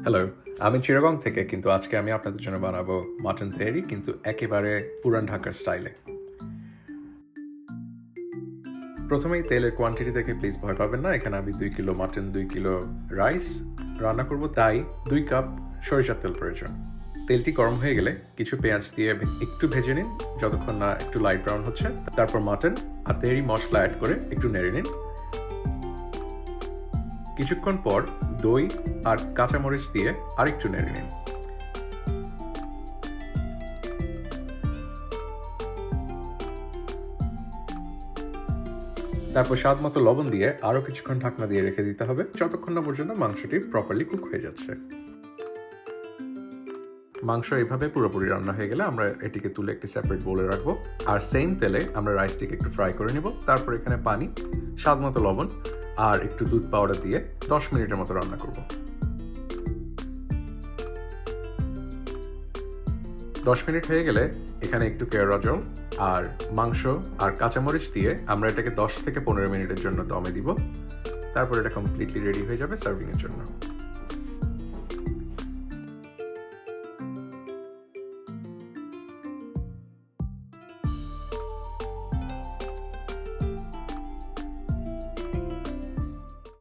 Hello, আমি চিটাগং থেকে, কিন্তু আজকে আমি আপনাদের জন্য বানাবো মাটন তেহারি, কিন্তু একেবারে পুরান ঢাকার স্টাইলে। প্রথমেই তেলের কোয়ান্টিটি দেখে প্লিজ ভয় পাবেন না। এখানে আমি 2 কিলো মাটন, 2 কিলো রাইস রান্না করব, তাই 2 কাপ সরিষার তেল প্রয়োজন। তেলটি গরম হয়ে গেলে কিছু পেঁয়াজ দিয়ে একটু ভেজে নিন, যতক্ষণ না একটু লাইট ব্রাউন হচ্ছে। তারপর মাটন আর তেহারি মশলা অ্যাড করে একটু নেড়ে নিন। কিছুক্ষণ পর দই আর কাঁচামরিচ দিয়ে আরেকটু নেড়ে নিন। তারপর স্বাদ মতো লবণ দিয়ে আরও কিছুক্ষণ ঢাকনা দিয়ে রেখে দিতে হবে, যতক্ষণ না পর্যন্ত মাংসটি প্রপারলি কুক হয়ে যাচ্ছে। মাংস এভাবে পুরোপুরি রান্না হয়ে গেলে আমরা এটিকে তুলে একটি সেপারেট বোলে রাখবো। আর সেম তেলে আমরা রাইসটিকে একটু ফ্রাই করে নিব। তারপর এখানে পানি, স্বাদ মতো লবণ আর একটু দুধ পাউডার দিয়ে 10 মিনিটের মতো রান্না করব। 10 মিনিট হয়ে গেলে এখানে একটু কেওড়া জল আর মাংস আর কাঁচামরিচ দিয়ে আমরা এটাকে 10 থেকে 15 মিনিটের জন্য দমে দিব। তারপর এটা কমপ্লিটলি রেডি হয়ে যাবে সার্ভিং এর জন্য।